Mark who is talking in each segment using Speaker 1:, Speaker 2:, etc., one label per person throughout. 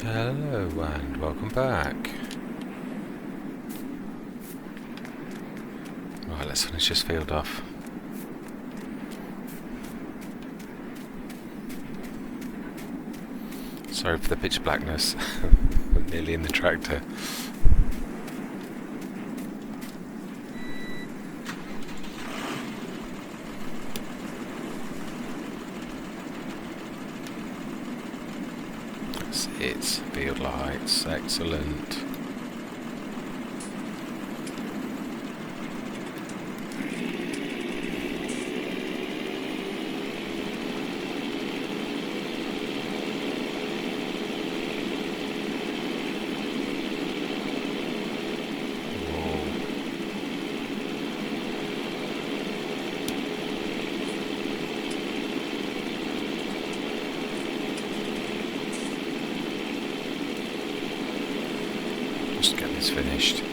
Speaker 1: Hello and welcome back. Right, let's finish this field off. Sorry for the pitch blackness. I'm nearly in the tractor. That's it. Field lights. Excellent. Just get this finished.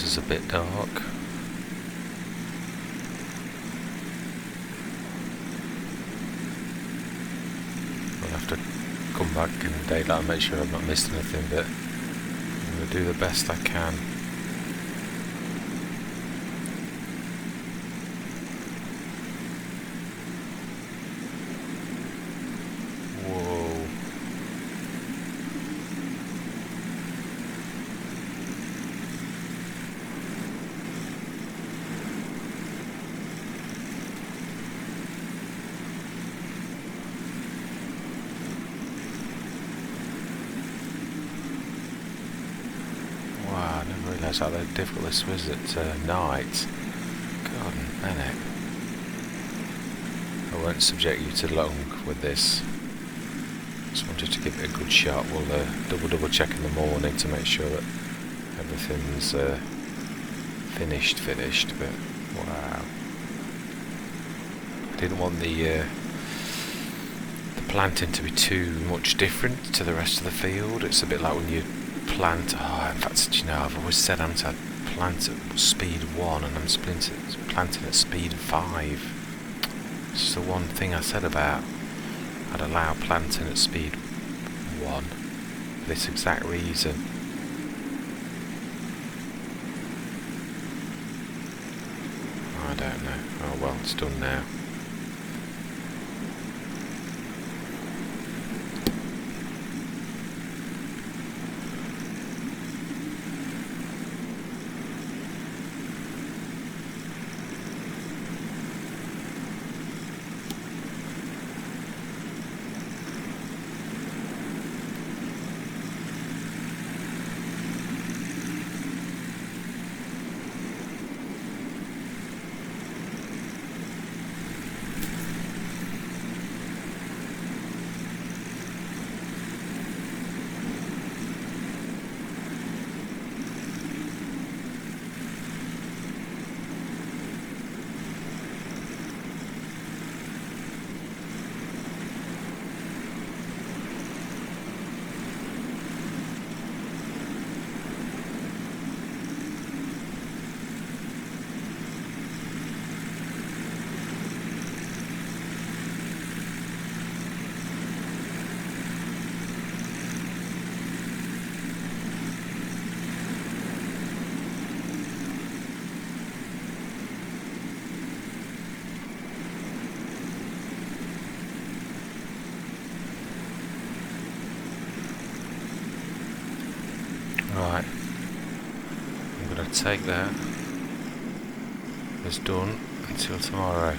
Speaker 1: this is a bit dark. I'll have to come back in daylight and make sure I've not missed anything, but I'm going to do the best I can. How difficult this was at night. God and Bennett. I won't subject you to long with this. Just wanted to give it a good shot. We'll double check in the morning to make sure that everything's finished. But wow, I didn't want the planting to be too much different to the rest of the field. It's a bit like when you plant. In fact, you know, I've always said I'm to plant at speed 1 and I'm planting at speed 5. It's the one thing I said about I'd allow planting at speed 1 for this exact reason. I don't know. Oh well, it's done now. Right, I'm going to take that as done until tomorrow.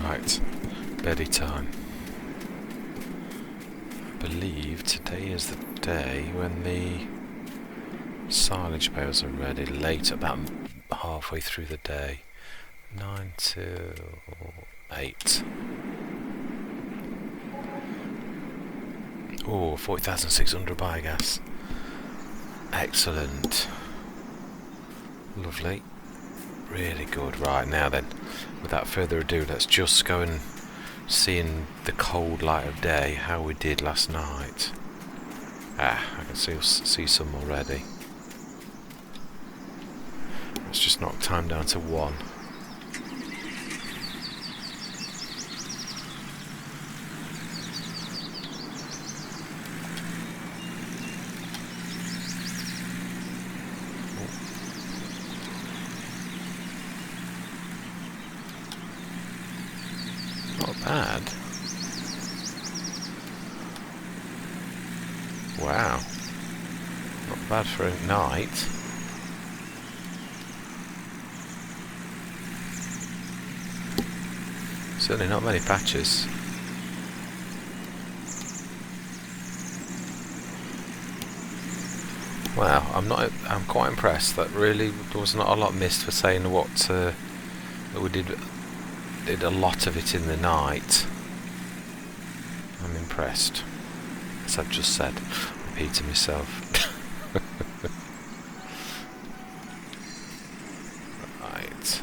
Speaker 1: Right, beddy time. I believe today is the day when the silage bales are ready, late, about halfway through the day. 9 till 8. Oh, 40,600 biogas. Excellent. Lovely. Really good. Right, now then, without further ado, let's just go and see in the cold light of day how we did last night. I can see some already. Let's just knock time down to 1. Bad. Wow. Not bad for a night. Certainly not many patches. Wow, I'm quite impressed. That really there was not a lot missed for saying what that we did a lot of it in the night. I'm impressed, as I've just said, repeating myself. Right.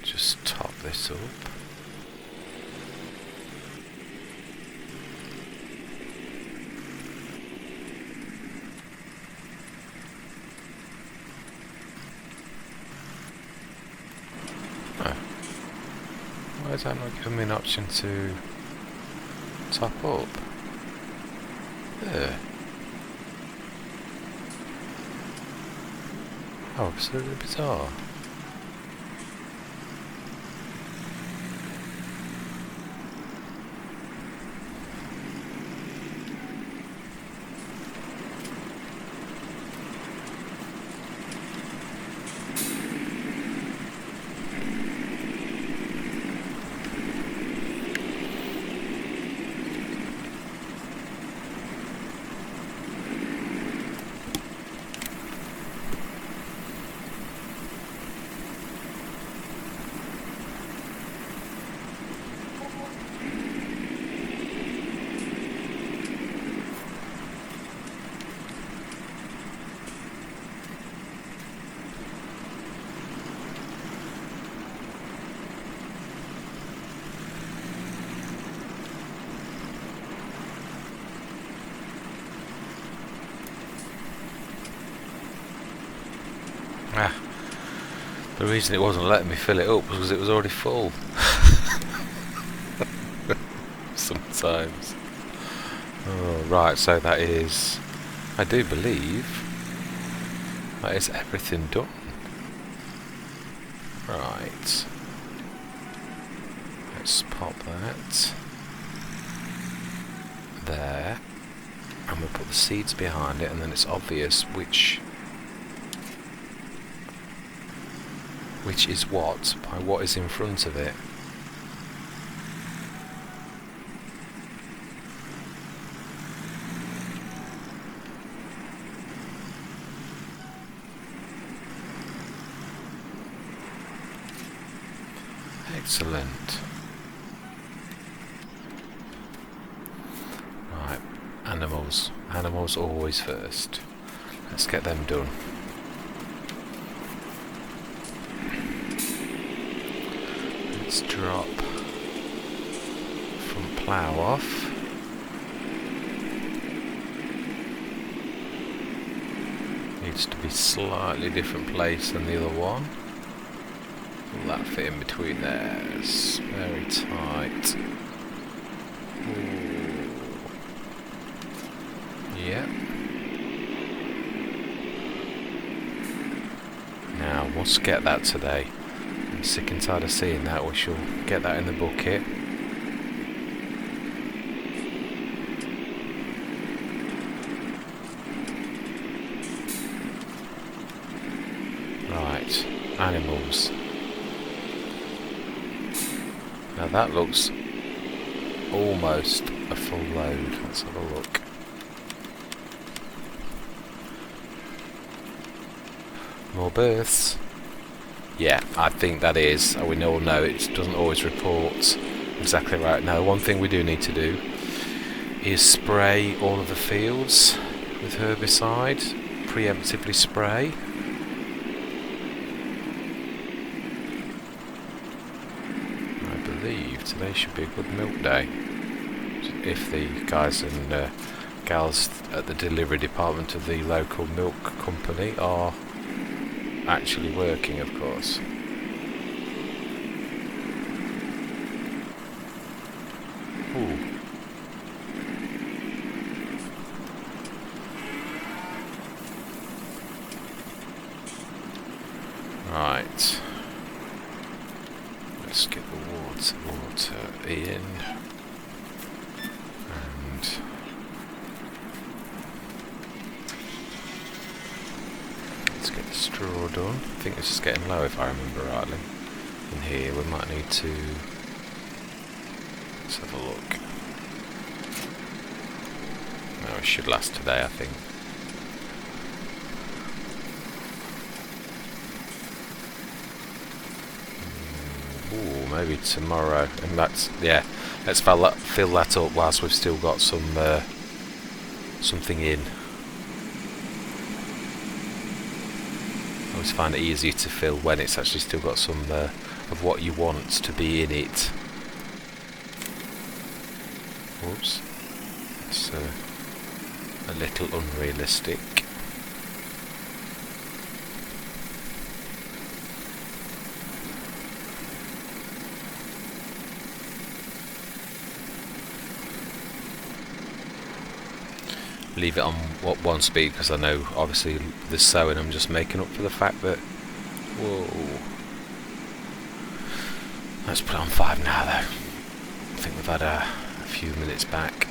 Speaker 1: Just top this up. Oh. Why is that not giving me an option to top up? There. Oh, absolutely bizarre. Ah, the reason it wasn't letting me fill it up was because it was already full. Sometimes. Oh, right, so that is, I do believe, that is everything done. Right. Let's pop that there, and we'll put the seeds behind it, and then it's obvious which is what by what is in front of it. Excellent. Right, animals always first. Let's get them done. Let's drop from plough off. Needs to be slightly different place than the other one. Will that fit in between there? It's very tight. Ooh. Yep. Now, must get that today. I'm sick and tired of seeing that. We shall get that in the bucket. Right, animals. Now that looks almost a full load. Let's have a look. More births. Yeah, I think that is. We all know it doesn't always report exactly right. Now, one thing we do need to do is spray all of the fields with herbicide. Preemptively spray. Today should be a good milk day if the guys in gals at the delivery department of the local milk company are actually working, of course. Ooh. Right. Let's get the water in. And let's get the straw done. I think this is getting low if I remember rightly. In here we might need to... Let's have a look. No, it should last today, I think. Ooh, maybe tomorrow. And that's, yeah, let's fill that up whilst we've still got some something in. I always find it easier to fill when it's actually still got some of what you want to be in it. Oops, it's a little unrealistic. Leave it on one speed because I know obviously the sewing I'm just making up for the fact that... Whoa. Let's put it on 5 now though. I think we've had a few minutes back.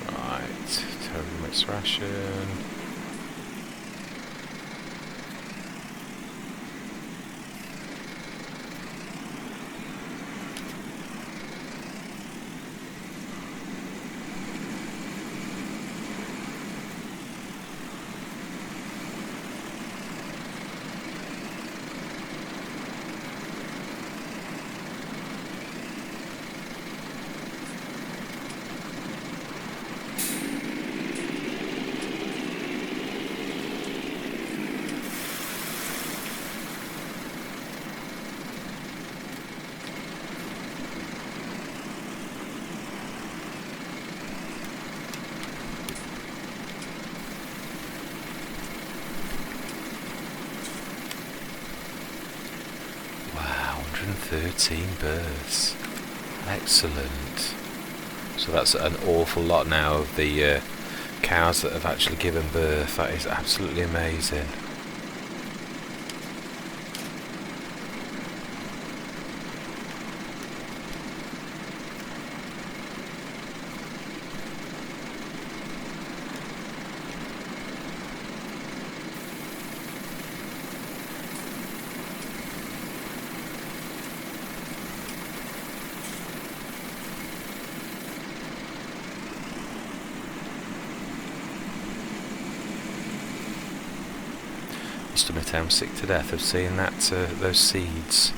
Speaker 1: Right, total mixed ration. Wow, 113 births. Excellent. So that's an awful lot now of the cows that have actually given birth. That is absolutely amazing. Must admit I'm sick to death of seeing that those seeds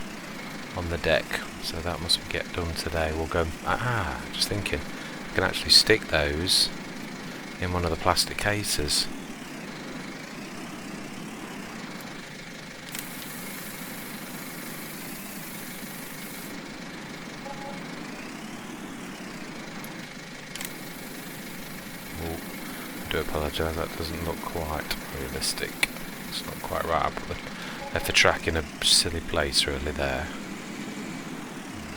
Speaker 1: on the deck. So that must get done today. We'll go. Just thinking, I can actually stick those in one of the plastic cases. I do apologise. That doesn't look quite realistic. It's not quite right. I left the track in a silly place really there.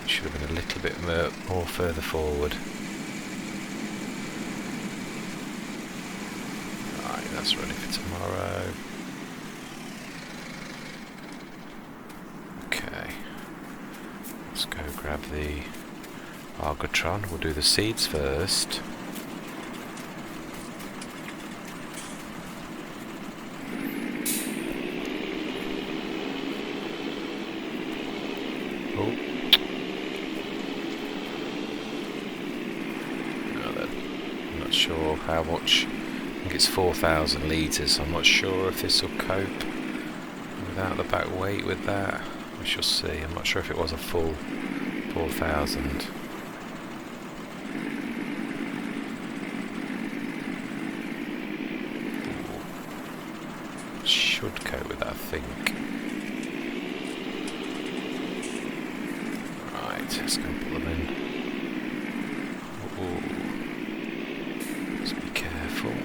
Speaker 1: It should have been a little bit more further forward. Right, that's ready for tomorrow. Okay. Let's go grab the Argotron. We'll do the seeds first. Sure how much. I think it's 4,000 litres. So I'm not sure if this will cope without the back weight with that. We shall see. I'm not sure if it was a full 4,000. Should cope with that, I think. Let's go put them in. Ooh. Let's be careful.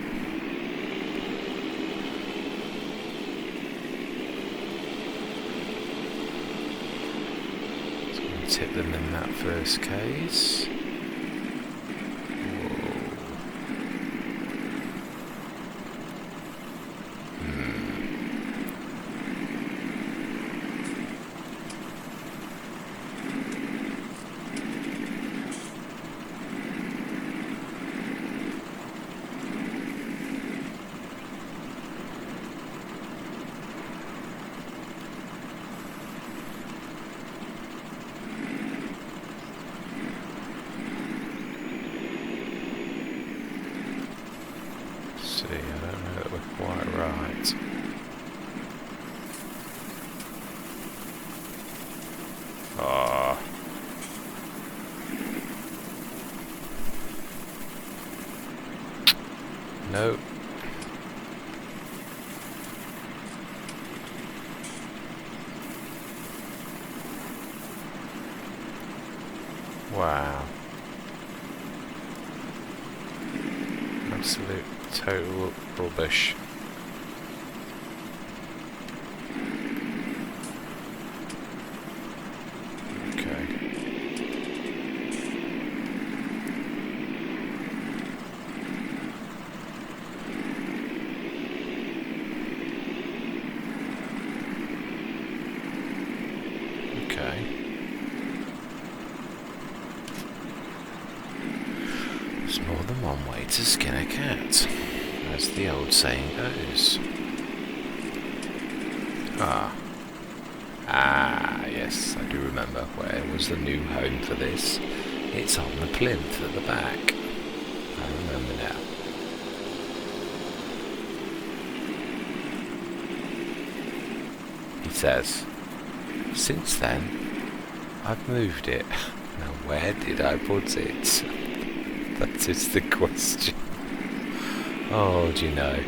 Speaker 1: Let's go and tip them in that first case. I don't know that we're quite right. Ah. No. Wow. Absolute total rubbish. Okay. Okay. There's more than one way to skin a cat, as the old saying goes. Yes, I do remember. Where was the new home for this? It's on the plinth at the back. I remember now. He says, since then, I've moved it. Now where did I put it? That is the question. Oh, do you know?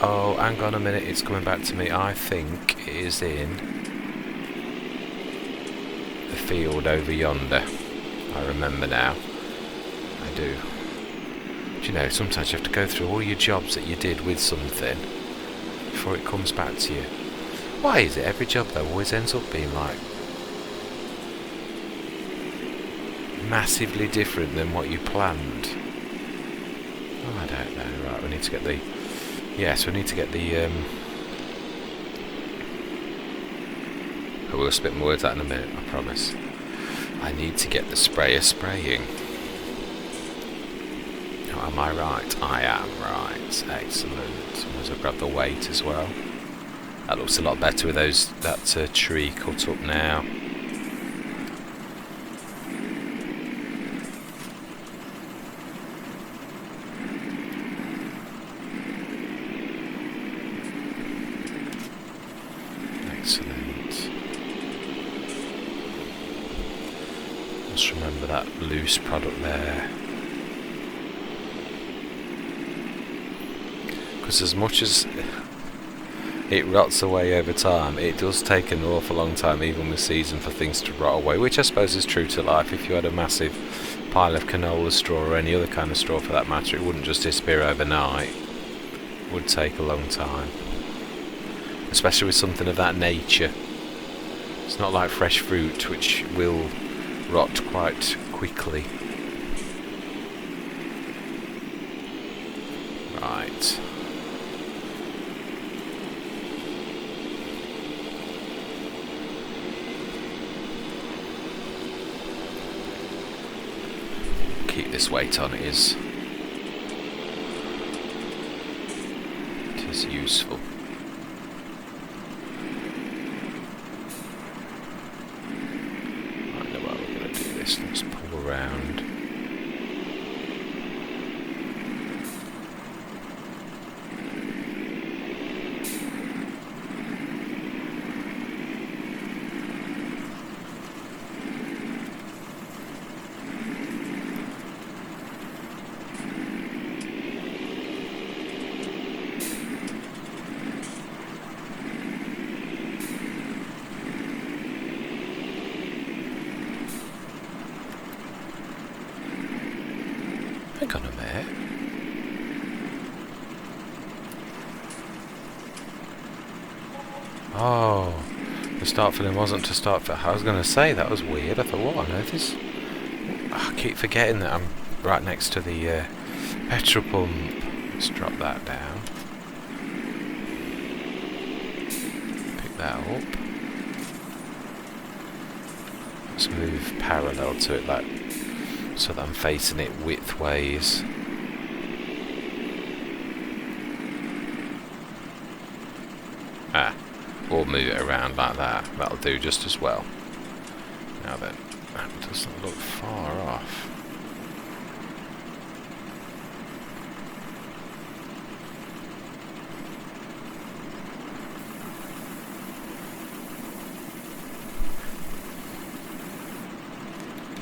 Speaker 1: Oh, hang on a minute, it's coming back to me. I think it is in the field over yonder. I remember now. I do. Do you know, sometimes you have to go through all your jobs that you did with something before it comes back to you. Why is it every job though always ends up being like massively different than what you planned? Oh, I don't know. Right, we need to get the... Yes, we need to get the... We'll spit more words out in a minute, I promise. I need to get the sprayer spraying. Oh, am I right? I am right. Excellent. Might as well grab the weight as well. That looks a lot better with those that tree cut up now. Excellent. Just remember that loose product there. Because as much as it rots away over time, it does take an awful long time, even with season, for things to rot away, which I suppose is true to life. If you had a massive pile of canola straw or any other kind of straw for that matter, it wouldn't just disappear overnight. It would take a long time, especially with something of that nature. It's not like fresh fruit, which will rot quite quickly. Right. Keep this weight on, it is useful. I know how we're going to do this. Let's pull around. Oh, the start filling wasn't to start fill. I was going to say, that was weird. I thought, what on earth is... I keep forgetting that I'm right next to the petrol pump. Let's drop that down. Pick that up. Let's move parallel to it, like, so that I'm facing it widthways. Or move it around like that. That'll do just as well. Now then, that doesn't look far off.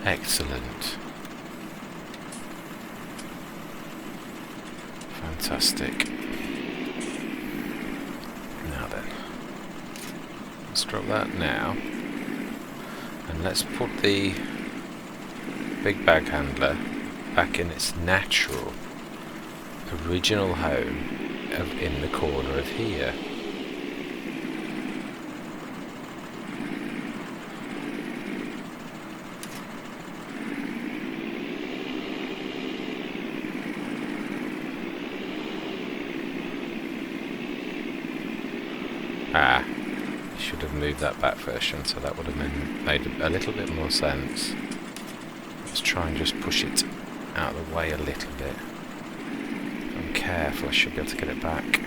Speaker 1: Excellent. Fantastic. Now then, let's drop that now. And let's put the big bag handler back in its natural, original home in the corner of here. Should have moved that back version, so that would have made a little bit more sense. Let's try and just push it out of the way a little bit. If I'm careful, I should be able to get it back.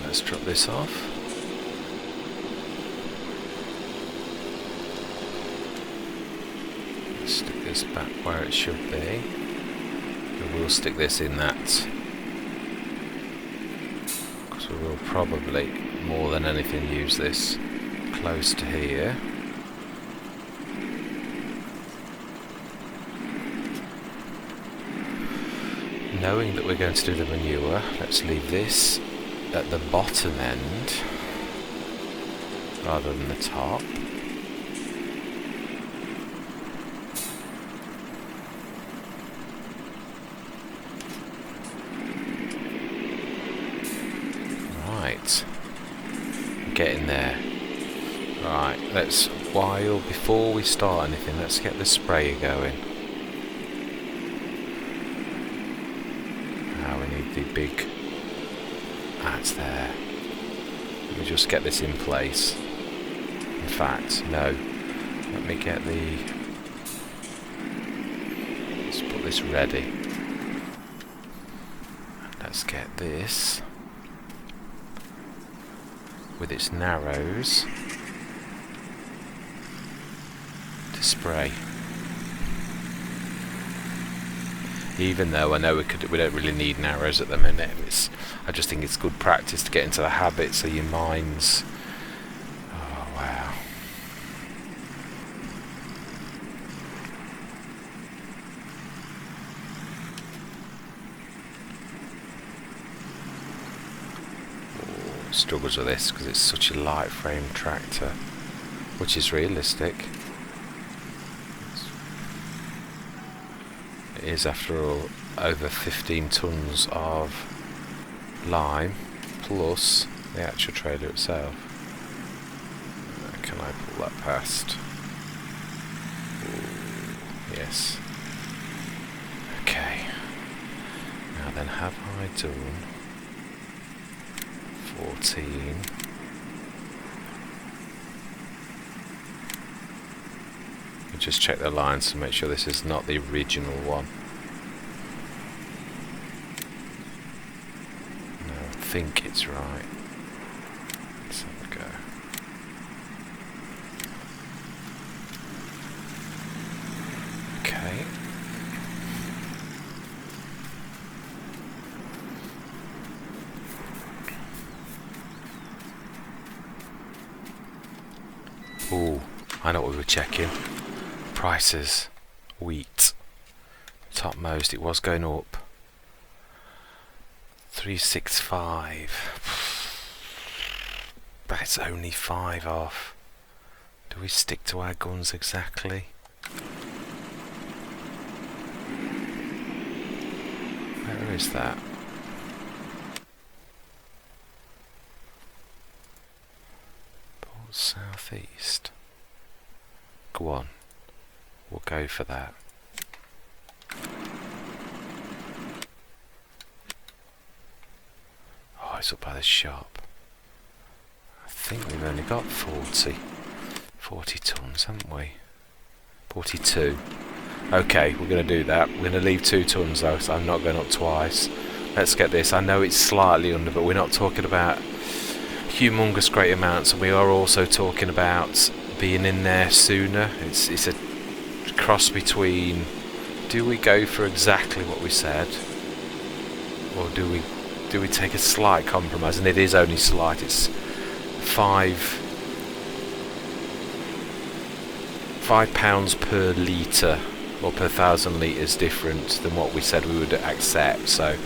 Speaker 1: Let's drop this off. Let's stick this back where it should be. And we'll stick this in that, because we will probably, more than anything, use this close to here. Knowing that we're going to do the manure, let's leave this at the bottom end rather than the top. Right, getting there. Right, let's, before we start anything, let's get the sprayer going. Now we need the big... That's there. Let me just get this in place. In fact, no. Let me get the... Let's put this ready. Let's get this with its narrows to spray. Even though I know we don't really need narrows at the minute. I just think it's good practice to get into the habit, so your mind's... Oh wow. Oh, struggles with this because it's such a light frame tractor, which is realistic. It is, after all, over 15 tons of lime plus the actual trailer itself. Can I pull that past? Ooh, yes. Okay. Now then, have I done 14? Just check the lines to make sure this is not the original one. No, I think it's right. Let's have a go. Okay. Ooh, I know what we were checking. Prices. Wheat. Topmost, it was going up. 365. That's only 5 off. Do we stick to our guns exactly? Where is that? Port southeast. Go on. We'll go for that. Oh, it's up by the shop. I think we've only got 40 tons, haven't we? 42. Okay, we're going to do that. We're going to leave 2 tons though, so I'm not going up twice. Let's get this. I know it's slightly under, but we're not talking about humongous great amounts, and we are also talking about being in there sooner. It's a cross between, do we go for exactly what we said, or do we take a slight compromise? And it is only slight. It's 5 pounds per litre, or per 1,000 litres different than what we said we would accept. So right.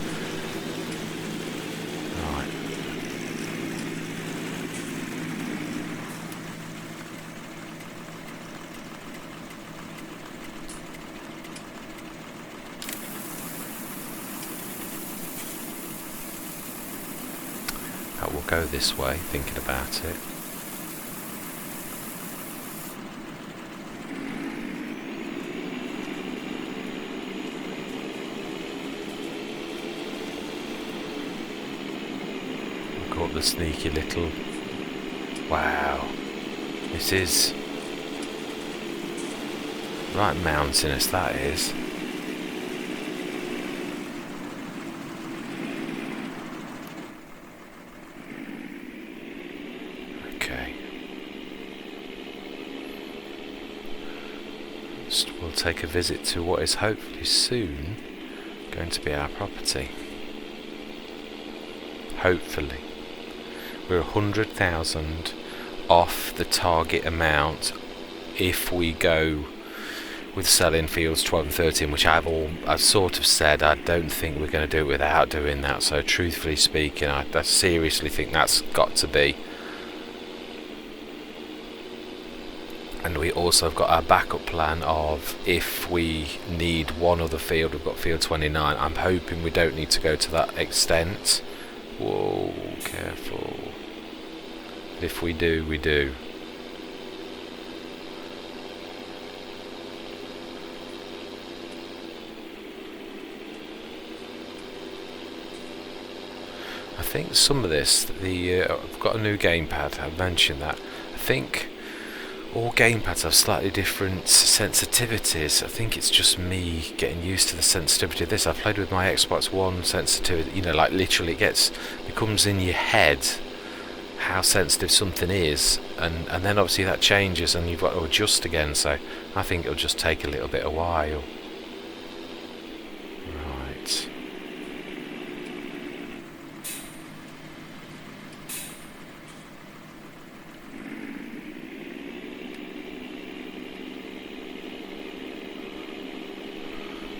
Speaker 1: That will go this way, thinking about it. Got the sneaky little... Wow. This is... right mountainous, that is. Okay. We'll take a visit to what is hopefully soon going to be our property. Hopefully. We're 100,000 off the target amount if we go with selling fields 12 and 13, which I've sort of said I don't think we're going to do it without doing that. So truthfully speaking, I seriously think that's got to be. And we also have got our backup plan of if we need one other field, we've got field 29. I'm hoping we don't need to go to that extent. Whoa, careful. If we do, we do. I think some of this, I've got a new gamepad, I mentioned that. I think all gamepads have slightly different sensitivities. I think it's just me getting used to the sensitivity of this. I've played with my Xbox One sensitivity, you know, like literally becomes in your head how sensitive something is, and then obviously that changes and you've got to adjust again, so I think it'll just take a little bit of while. Right.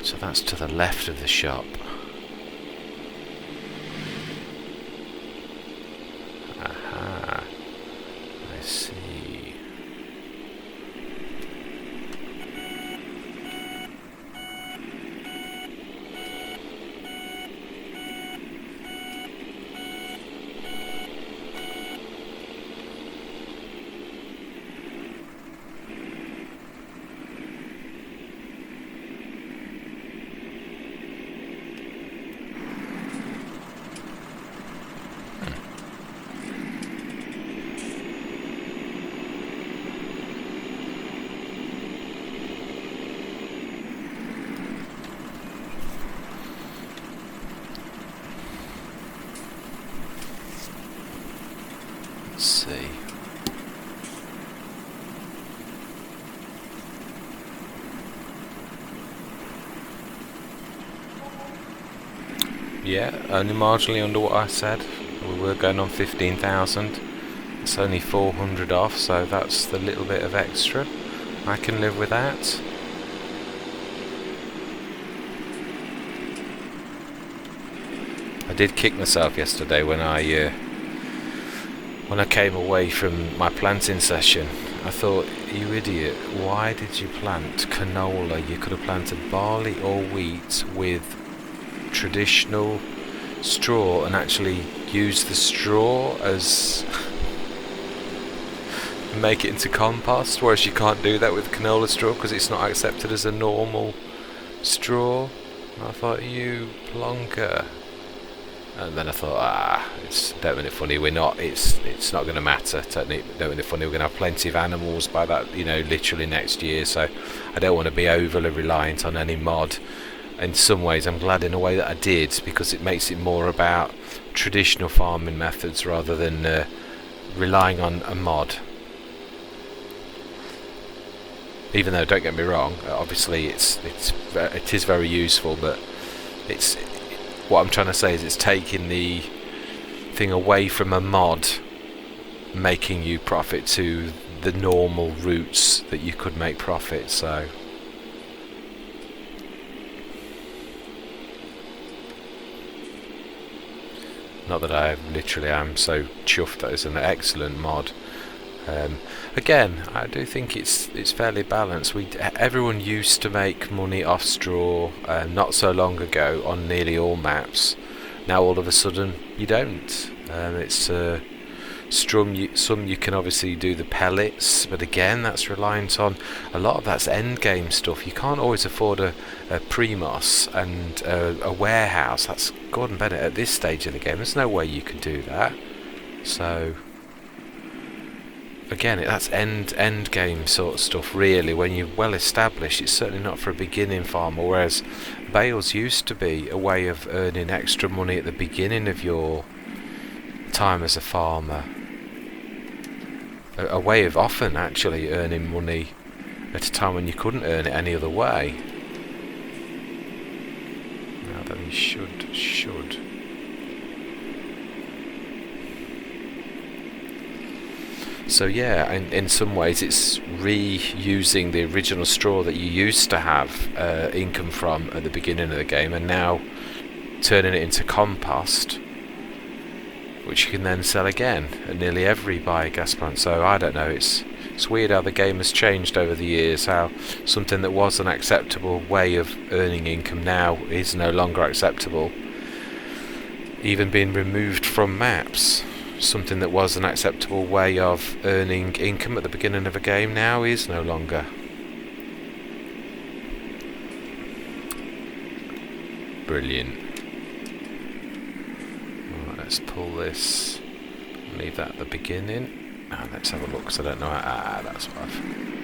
Speaker 1: So that's to the left of the shop. Aha. I see. Let's see. Yeah, only marginally under what I said. We were going on 15,000. It's only 400 off, so that's the little bit of extra. I can live with that. I did kick myself yesterday when I came away from my planting session. I thought, you idiot, why did you plant canola? You could have planted barley or wheat with traditional straw and actually use the straw as make it into compost, whereas you can't do that with canola straw because it's not accepted as a normal straw. And I thought, you plonker. And then I thought, don't mean it funny, it's not going to matter, don't mean it funny, we're going to have plenty of animals by that, literally next year, so I don't want to be overly reliant on any mod. In some ways I'm glad in a way that I did, because it makes it more about traditional farming methods rather than relying on a mod. Even though, don't get me wrong, obviously it is very useful, but what I'm trying to say is it's taking the thing away from a mod, making you profit, to the normal routes that you could make profit. So not that I literally am so chuffed that it's an excellent mod. Again, I do think it's fairly balanced. Everyone used to make money off straw not so long ago on nearly all maps. Now all of a sudden you don't. It's some you can obviously do the pellets, but again that's reliant on a lot of that's end game stuff. You can't always afford a Primos and a warehouse. That's Gordon Bennett at this stage of the game. There's no way you can do that. So again, that's end game sort of stuff really. When you're well established, it's certainly not for a beginning farmer, whereas bales used to be a way of earning extra money at the beginning of your time as a farmer, a way of often actually earning money at a time when you couldn't earn it any other way. Now then, you should so yeah, in some ways it's reusing the original straw that you used to have income from at the beginning of the game, and now turning it into compost, which you can then sell again at nearly every biogas plant. So I don't know, it's weird how the game has changed over the years, how something that was an acceptable way of earning income now is no longer acceptable, even being removed from maps. Something that was an acceptable way of earning income at the beginning of a game now is no longer. Brilliant. Right, let's pull this, leave that at the beginning, and let's have a look, because I don't know how, that's what I've...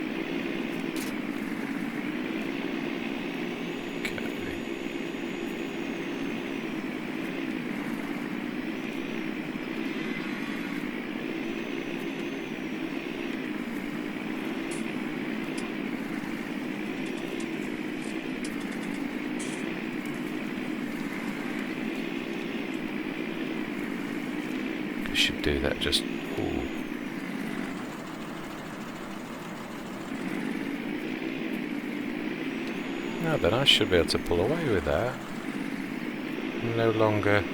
Speaker 1: should do that just... Ooh. Now then, I should be able to pull away with that. No longer...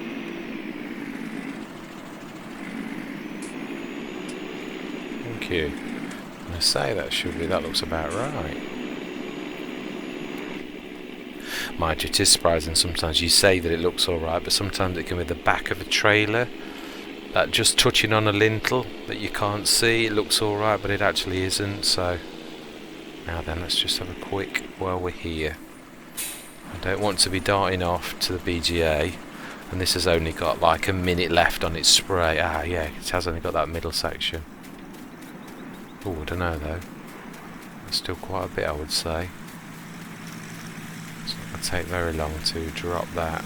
Speaker 1: Thank you. I say that looks about right. Mind you, it is surprising sometimes. You say that it looks alright, but sometimes it can be the back of a trailer that just touching on a lintel that you can't see. It looks alright, but it actually isn't. So now then, let's just have a quick while we're here. I don't want to be darting off to the BGA, and this has only got like a minute left on its spray. Yeah, it has only got that middle section. Oh, I don't know though. There's still quite a bit, I would say. It's not going to take very long to drop that.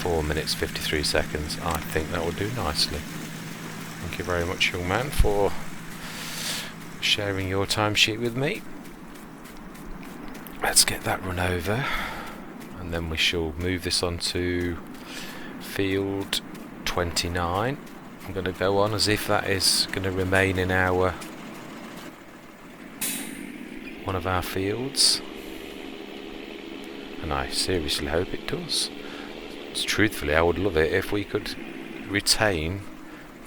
Speaker 1: 4 minutes 53 seconds. I think that will do nicely. Thank you very much, young man, for sharing your timesheet with me. Let's get that run over, and then we shall move this on to field 29. I'm going to go on as if that is going to remain in one of our fields. and I seriously hope it does. Truthfully, I would love it if we could retain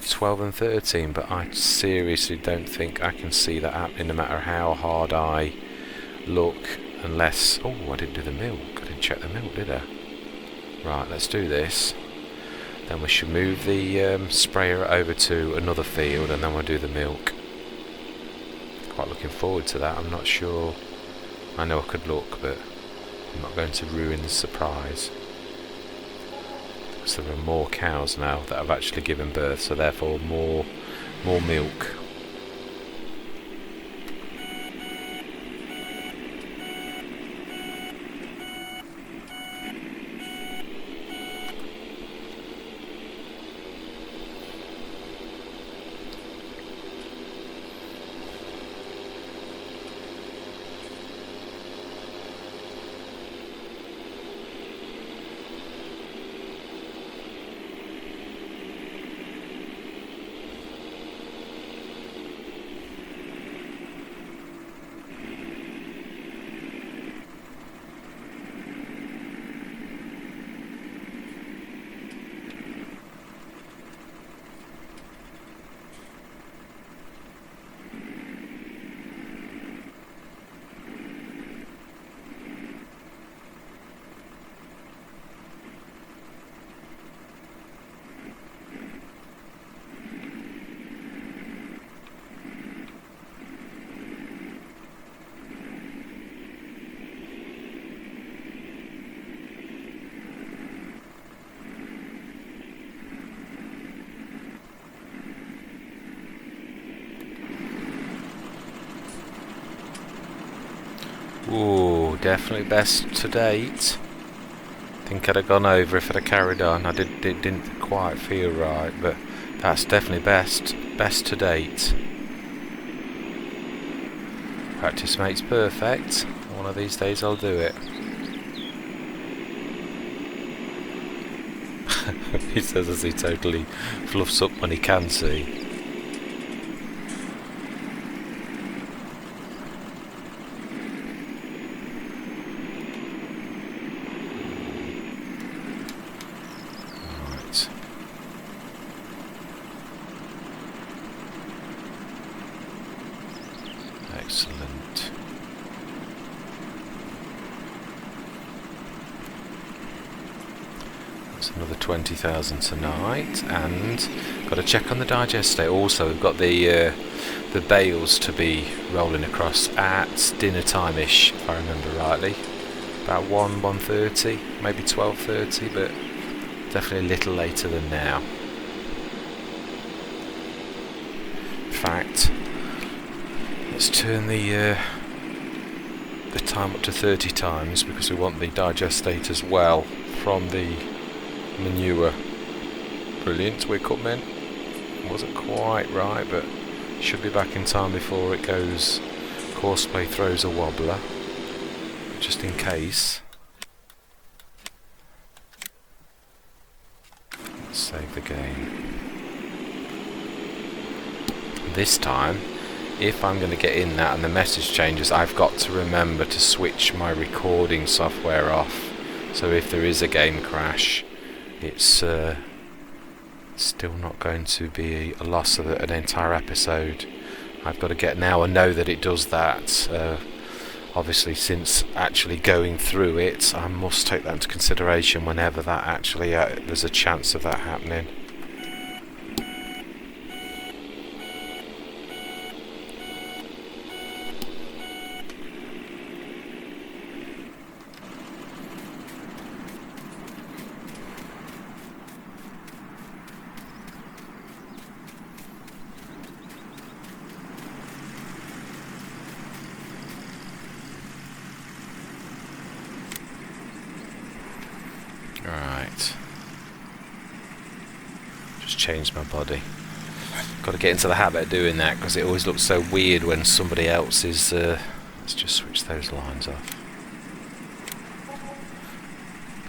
Speaker 1: 12 and 13, but I seriously don't think I can see that happening no matter how hard I look, unless... Oh, I didn't do the milk. I didn't check the milk, did I? Right, let's do this. Then we should move the sprayer over to another field, and then we'll do the milk. Quite looking forward to that. I'm not sure. I know I could look, but I'm not going to ruin the surprise. So there are more cows now that have actually given birth, so therefore more milk. Ooh, definitely best to date. Think I'd have gone over if I'd have carried on. It didn't quite feel right, but that's definitely best to date. Practice makes perfect. One of these days I'll do it. He says as he totally fluffs up when he can see. Excellent. That's another 20,000 tonight, and got to check on the digest state. Also, we've got the bales to be rolling across at dinner time-ish, if I remember rightly. About 1:30, maybe 12:30, but definitely a little later than now. In fact, let's turn the time up to 30 times because we want the digest state as well from the manure. Brilliant, we're coming. Wasn't quite right, but should be back in time before it goes. Courseplay throws a wobbler, just in case. Let's save the game. This time, if I'm going to get in that and the message changes, I've got to remember to switch my recording software off. So if there is a game crash, it's still not going to be a loss of an entire episode. I've got to get now and know that it does that. Obviously, since actually going through it, I must take that into consideration whenever that actually there's a chance of that happening. Right, just changed my body. Got to get into the habit of doing that because it always looks so weird when somebody else is. Let's just switch those lines off.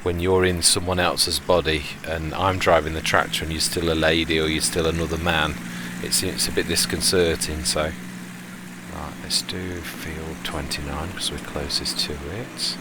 Speaker 1: When you're in someone else's body and I'm driving the tractor and you're still a lady or you're still another man, it's a bit disconcerting. So, right, let's do field 29 because we're closest to it.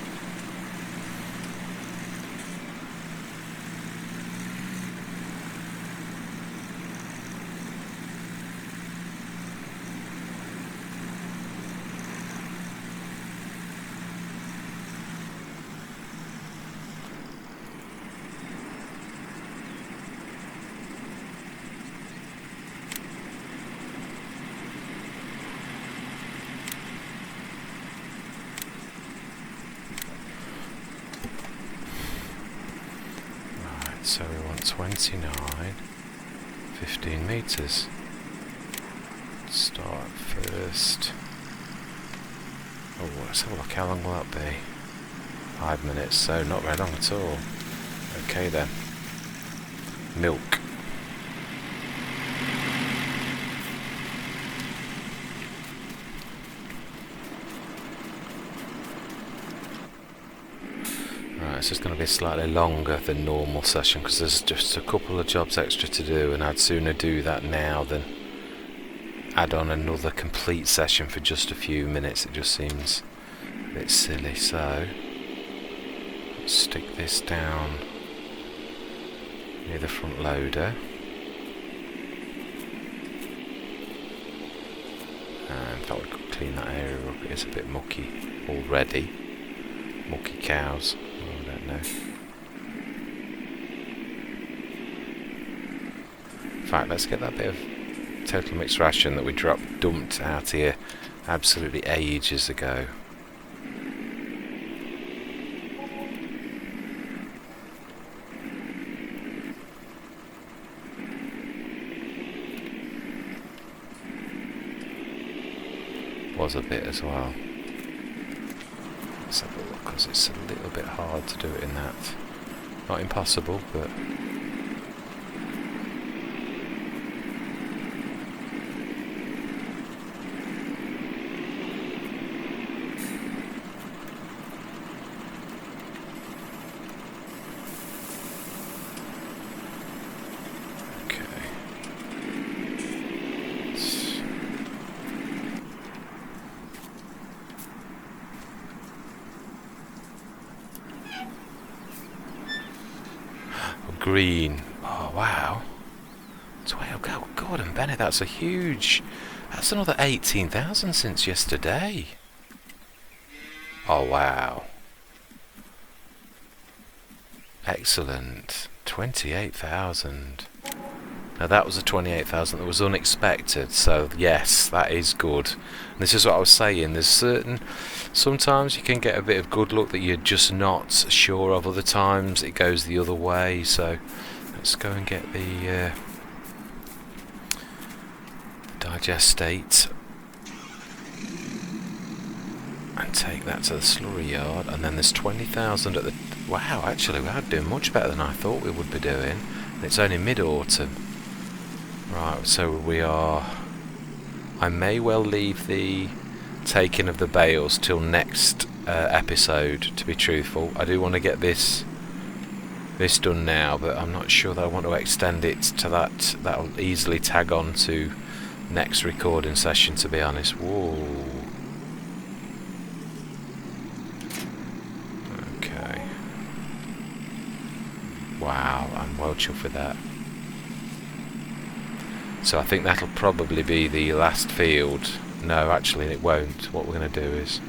Speaker 1: So we want 29, 15 metres. Start first. Oh, let's have a look. How long will that be? 5 minutes, so not very long at all. Okay then. Milk. Right, it's just going to be slightly longer than normal session because there's just a couple of jobs extra to do, and I'd sooner do that now than add on another complete session for just a few minutes. It just seems a bit silly. So let's stick this down near the front loader. And in fact, we could clean that area up. It is a bit mucky already. Mucky cows. Oh, I don't know. In fact, let's get that bit of total mixed ration that we dumped out here absolutely ages ago. Was a bit as well. Let's have a look, because it's a little bit hard to do it in that. Not impossible, but green. Oh wow. 12. Oh, Gordon Bennett, that's a huge. That's another 18,000 since yesterday. Oh wow. Excellent. 28,000. Now that was a 28,000 that was unexpected, so yes, that is good. And this is what I was saying, there's sometimes you can get a bit of good luck that you're just not sure of, other times it goes the other way. So let's go and get the digestate and take that to the slurry yard. And then there's 20,000 at the... Wow, actually we are doing much better than I thought we would be doing. And it's only mid-autumn. Right, so we are... I may well leave the taking of the bales till next episode, to be truthful. I do want to get this done now, but I'm not sure that I want to extend it to that. That'll easily tag on to next recording session, to be honest. Whoa. Okay. Wow, I'm well chuffed with that. So I think that'll probably be the last field. No, actually it won't. What we're going to do is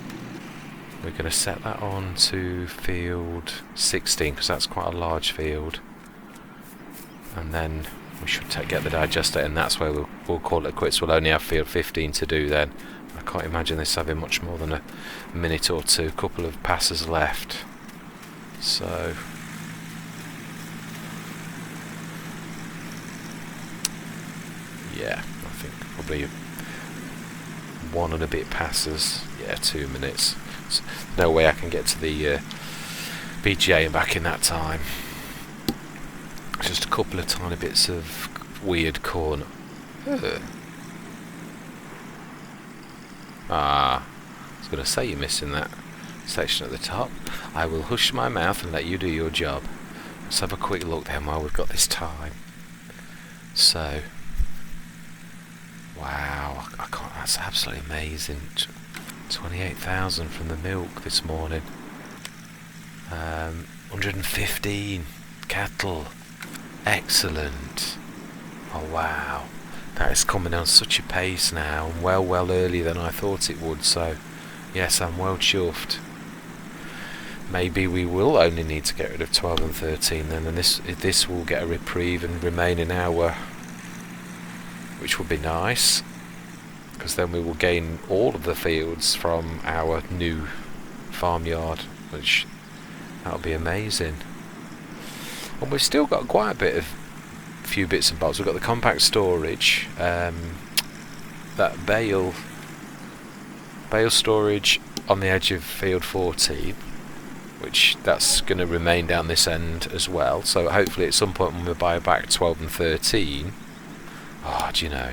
Speaker 1: we're going to set that on to field 16, because that's quite a large field. And then we should get the digester, and that's where we'll call it quits. We'll only have field 15 to do then. I can't imagine this having much more than a minute or two. Couple of passes left. So... yeah, I think probably 1 and a bit passes. Yeah, 2 minutes. So no way I can get to the BGA and back in that time. Just a couple of tiny bits of weird corn. I was going to say you're missing that section at the top. I will hush my mouth and let you do your job. Let's have a quick look then while we've got this time. So... wow, I can't, that's absolutely amazing. 28,000 from the milk this morning. 115 cattle. Excellent. Oh wow. That is coming on such a pace now, and well earlier than I thought it would, so yes, I'm well chuffed. Maybe we will only need to get rid of 12 and 13 then, and this will get a reprieve and remain an hour, which would be nice, because then we will gain all of the fields from our new farmyard, which that'll be amazing. And we've still got quite a bit of few bits and bobs. We've got the compact storage, that bale storage on the edge of field 14, which that's going to remain down this end as well. So hopefully at some point when we buy back 12 and 13, do you know,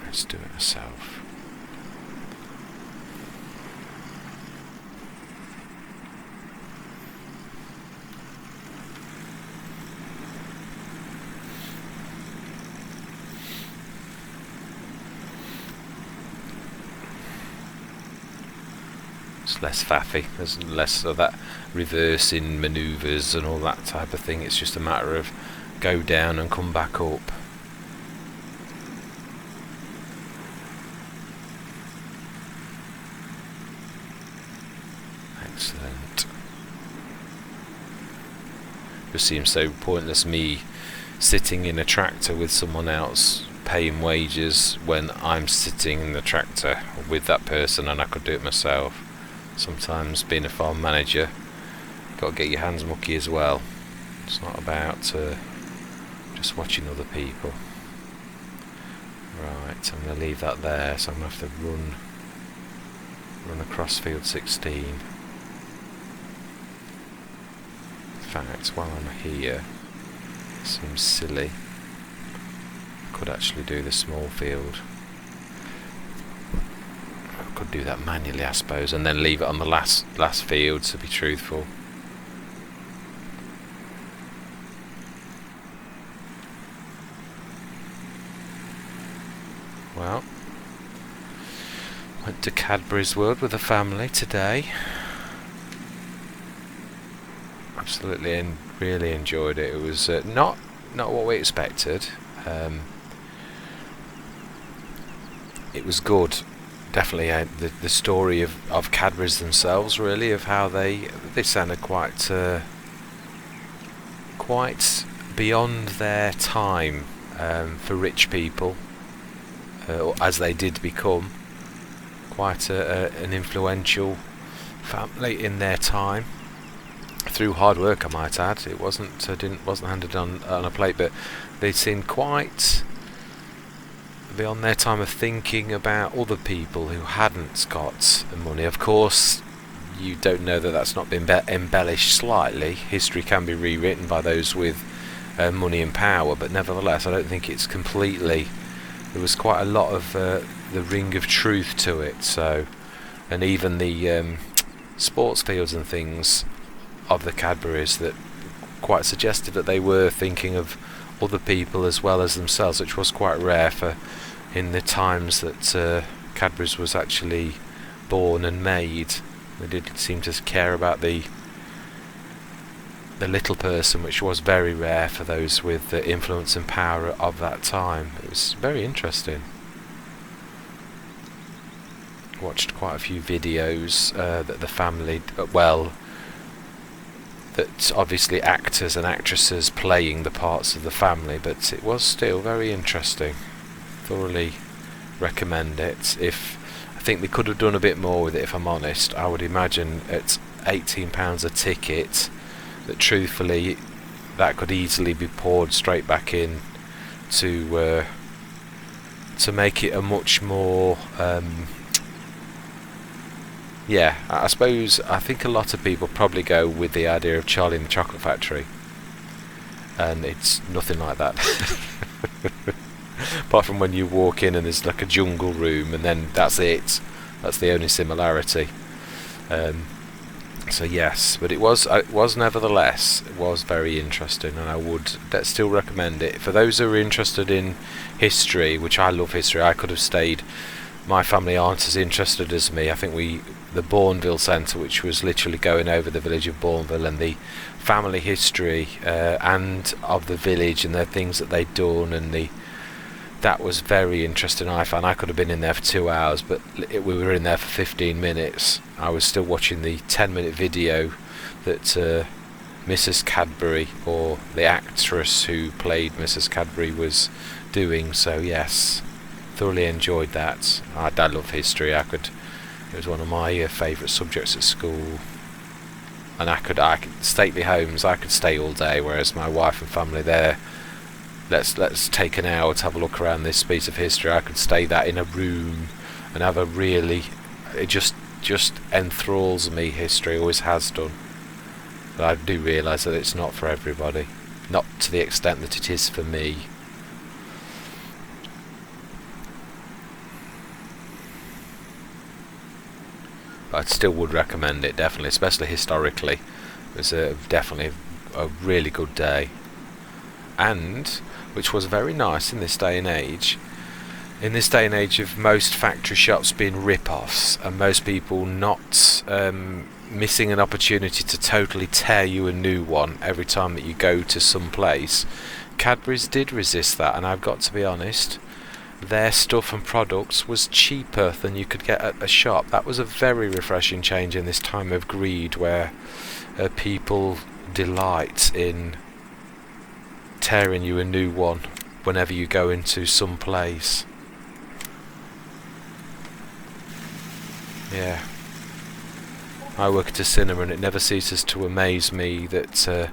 Speaker 1: let's do it ourselves. It's less faffy, there's less of that reversing manoeuvres and all that type of thing. It's just a matter of go down and come back up. Excellent. Just seems so pointless me sitting in a tractor with someone else paying wages when I'm sitting in the tractor with that person and I could do it myself. Sometimes being a farm manager, you've got to get your hands mucky as well. It's not about just watching other people. Right, I'm going to leave that there, so I'm going to have to run across field 16. In fact, while I'm here, it seems silly. I could actually do the small field. Could do that manually, I suppose, and then leave it on the last field, to be truthful. Well, went to Cadbury's World with the family today. Absolutely, and really enjoyed it. It was not what we expected. It was good. Definitely the story of Cadbury's themselves, really, of how they sounded quite beyond their time for rich people, as they did become quite an influential family in their time through hard work, I might add. It wasn't handed on a plate, but they seemed quite beyond their time of thinking about other people who hadn't got the money. Of course, you don't know that that's not been embellished slightly. History can be rewritten by those with money and power, but nevertheless, I don't think it's completely. There was quite a lot of the ring of truth to it. So, and even the sports fields and things of the Cadburys that quite suggested that they were thinking of other people as well as themselves, which was quite rare for in the times that Cadbury's was actually born and made. They did seem to care about the little person, which was very rare for those with the influence and power of that time. It was very interesting. Watched quite a few videos that the family, that obviously actors and actresses playing the parts of the family, but it was still very interesting. Thoroughly recommend it. I think they could have done a bit more with it, if I'm honest. I would imagine at £18 a ticket, that truthfully that could easily be poured straight back in to make it a much more I think a lot of people probably go with the idea of Charlie and the Chocolate Factory, and it's nothing like that. Apart from when you walk in and there's like a jungle room, and then that's it. That's the only similarity. So yes, but it was nevertheless, it was very interesting, and I would still recommend it for those who are interested in history, which I love history. I could have stayed. My family aren't as interested as me. I think the Bourneville Centre, which was literally going over the village of Bourneville and the family history and of the village and the things that they'd done, and that was very interesting. I found I could have been in there for 2 hours, but we were in there for 15 minutes. I was still watching the 10-minute video that Mrs. Cadbury, or the actress who played Mrs. Cadbury, was doing. So yes, thoroughly enjoyed that. I love history. It was one of my favourite subjects at school. And I could stately homes, I could stay all day, whereas my wife and family there, let's take an hour to have a look around this piece of history. I could stay that in a room and have a really, it just enthralls me, history, always has done. But I do realise that it's not for everybody, not to the extent that it is for me. But I still would recommend it, definitely, especially historically. It was definitely a really good day, and which was very nice in this day and age. In this day and age of most factory shops being rip-offs and most people not missing an opportunity to totally tear you a new one every time that you go to some place, Cadbury's did resist that, and I've got to be honest, their stuff and products was cheaper than you could get at a shop. That was a very refreshing change in this time of greed where people delight in tearing you a new one whenever you go into some place. Yeah. I work at a cinema and it never ceases to amaze me that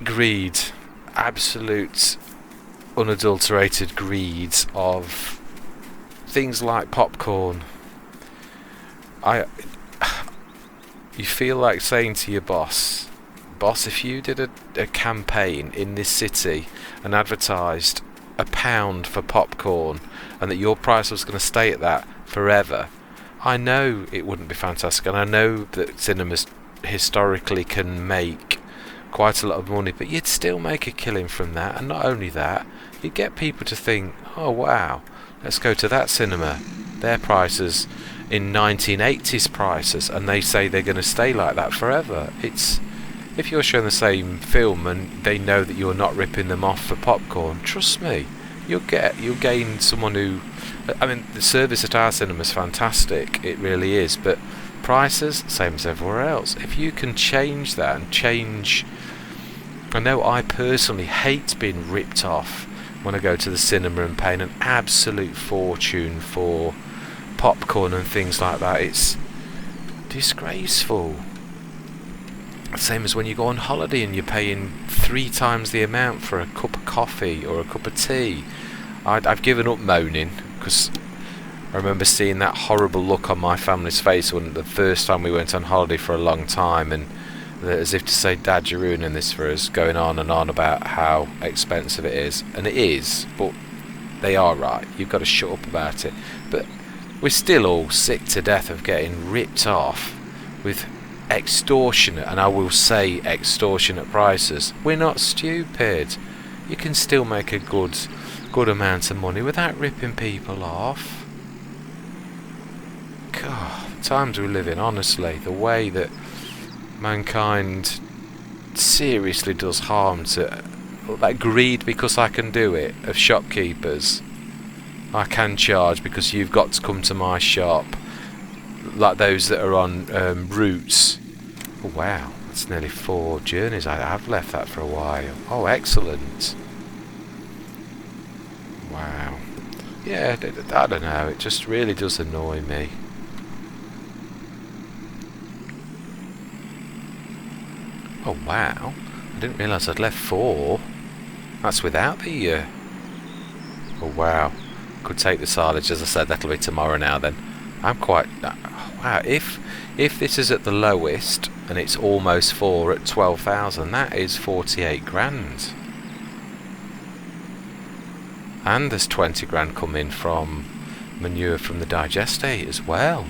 Speaker 1: greed, absolute unadulterated greed of things like popcorn. You feel like saying to your boss, if you did a campaign in this city and advertised £1 for popcorn and that your price was going to stay at that forever, I know it wouldn't be fantastic, and I know that cinemas historically can make quite a lot of money, but you'd still make a killing from that. And not only that, you'd get people to think, oh wow, let's go to that cinema, their prices in 1980s prices, and they say they're going to stay like that forever. It's, if you're showing the same film and they know that you're not ripping them off for popcorn, trust me, you'll gain someone who, I mean, the service at our cinema is fantastic, it really is, but prices, same as everywhere else. If you can change that and change, I know I personally hate being ripped off when I go to the cinema and paying an absolute fortune for popcorn and things like that. It's disgraceful. Same as when you go on holiday and you're paying 3 times the amount for a cup of coffee or a cup of tea. I've given up moaning, because I remember seeing that horrible look on my family's face when the first time we went on holiday for a long time, and as if to say, Dad, you're ruining this for us, going on and on about how expensive it is. And it is, but they are right. You've got to shut up about it. But we're still all sick to death of getting ripped off with extortionate, and I will say extortionate prices. We're not stupid. You can still make a good amount of money without ripping people off. God, the times we live in, honestly, the way that mankind seriously does harm to that greed, because I can do it, of shopkeepers. I can charge because you've got to come to my shop, like those that are on routes. Oh, wow, that's nearly 4 journeys. I have left that for a while. Oh, excellent. Wow. Yeah, I don't know, it just really does annoy me. Oh wow, I didn't realise I'd left 4. That's without the oh wow, could take the silage. As I said, that'll be tomorrow now then. I'm quite wow, if this is at the lowest and it's almost 4 at 12,000, that is 48 grand. And there's 20 grand coming from manure from the digestate as well.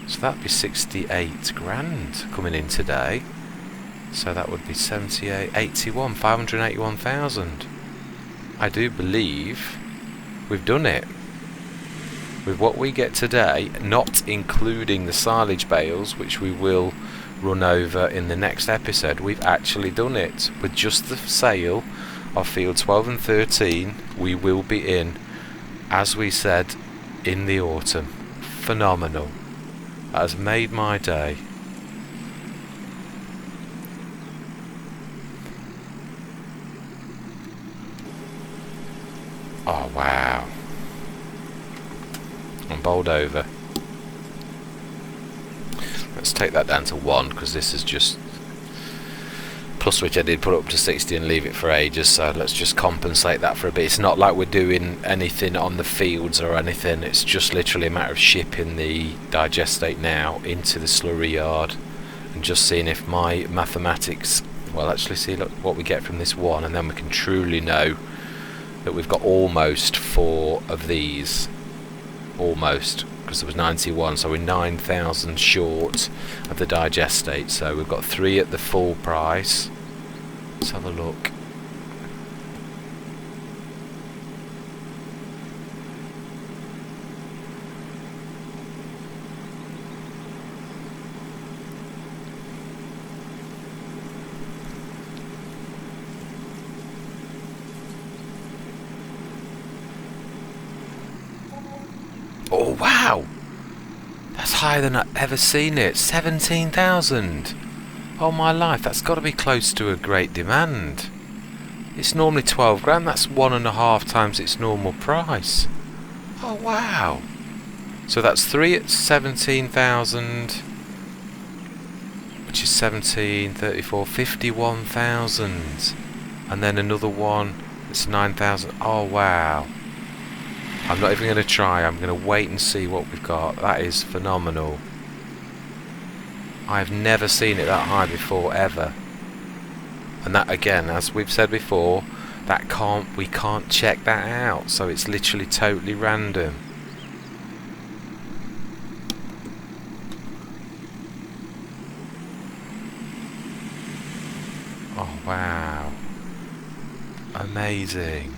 Speaker 1: So that'd be 68 grand coming in today. So that would be 581,000. I do believe we've done it. With what we get today, not including the silage bales, which we will run over in the next episode, we've actually done it. With just the sale of fields 12 and 13, we will be in, as we said, in the autumn. Phenomenal. That has made my day. Oh wow. I'm bowled over. let's take that down to 1, because this is just plus, which I did put up to 60 and leave it for ages, so let's just compensate that for a bit. It's not like we're doing anything on the fields or anything, it's just literally a matter of shipping the digestate now into the slurry yard and just seeing if my mathematics, well, actually see what we get from this one, and then we can truly know that we've got almost 4 of these, almost, because there was 91, so we're 9,000 short of the digestate. So we've got 3 at the full price. Let's have a look. Oh wow! That's higher than I've ever seen it. 17,000. Oh my life, that's got to be close to a great demand. It's normally 12 grand. That's 1.5 times its normal price. Oh wow! So that's 3 at 17,000, which is 17, 34, 51,000, and then another one. It's 9,000. Oh wow! I'm not even going to try, I'm going to wait and see what we've got. That is phenomenal. I've never seen it that high before, ever. And that, again, as we've said before, we can't check that out, so it's literally totally random. Oh wow. Amazing.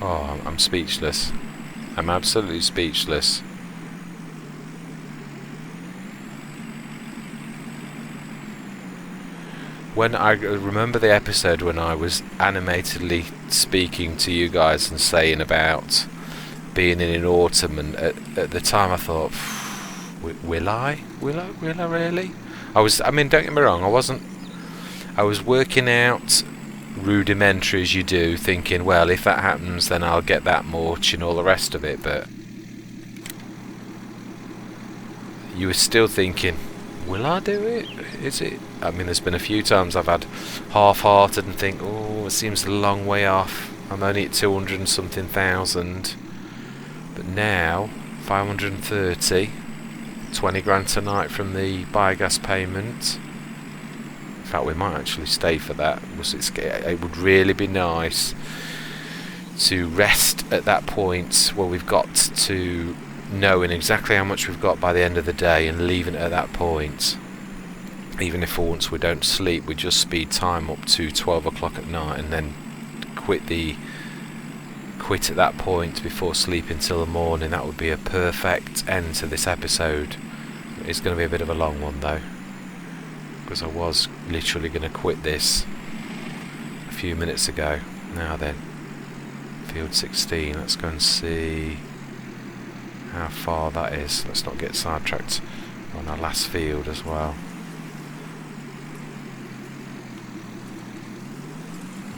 Speaker 1: Oh, I'm speechless. I'm absolutely speechless. When I remember the episode when I was animatedly speaking to you guys and saying about being in autumn, and at the time I thought, will I really? I mean, don't get me wrong, I was working out rudimentary as you do, thinking, well, if that happens then I'll get that much and all the rest of it, but you were still thinking, will I do it? Is it? I mean, there's been a few times I've had half-hearted and think, oh, it seems a long way off, I'm only at 200 and something thousand, but now 530, 20 grand tonight from the biogas payment. In fact, we might actually stay for that. It would really be nice to rest at that point where we've got to knowing exactly how much we've got by the end of the day and leaving it at that point. Even if for once we don't sleep, we just speed time up to 12 o'clock at night and then quit at that point before sleeping till the morning. That would be a perfect end to this episode. It's going to be a bit of a long one though, because I was literally going to quit this a few minutes ago. Now then, field 16, let's go and see how far that is. Let's not get sidetracked on our last field as well.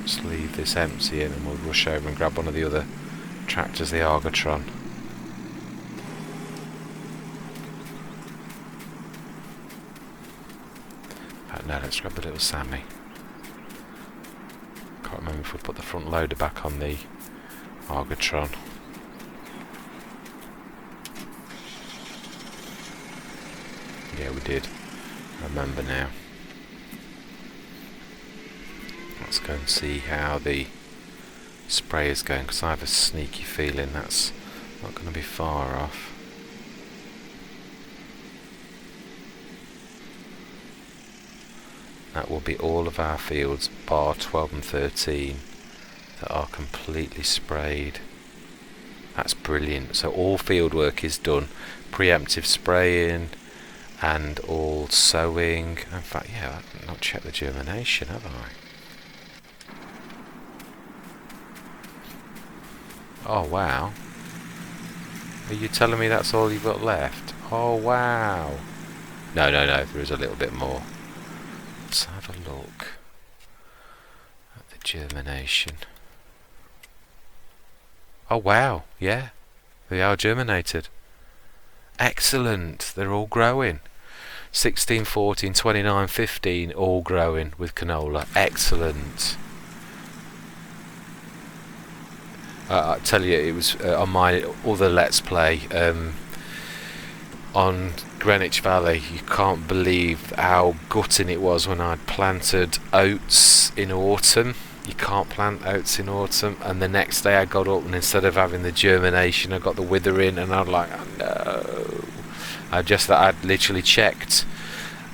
Speaker 1: Let's leave this empty and then we'll rush over and grab one of the other tractors, the Argotron. No, let's grab the little Sammy. Can't remember if we put the front loader back on the Argotron. Yeah, we did. I remember now. Let's go and see how the spray is going, because I have a sneaky feeling that's not going to be far off. That will be all of our fields, bar 12 and 13, that are completely sprayed. That's brilliant. So all field work is done. Preemptive spraying and all sowing. In fact, yeah, I've not checked the germination, have I? Oh wow. Are you telling me that's all you've got left? Oh wow. No, there is a little bit more. Let's have a look at the germination. Oh wow, yeah, they are germinated. Excellent, they're all growing. 16, 14, 29, 15, all growing with canola. Excellent. I tell you, it was on my other Let's Play on Greenwich Valley. You can't believe how gutting it was when I'd planted oats in autumn. You can't plant oats in autumn, and the next day I got up and instead of having the germination I got the withering, and I was like, oh no. I'd literally checked.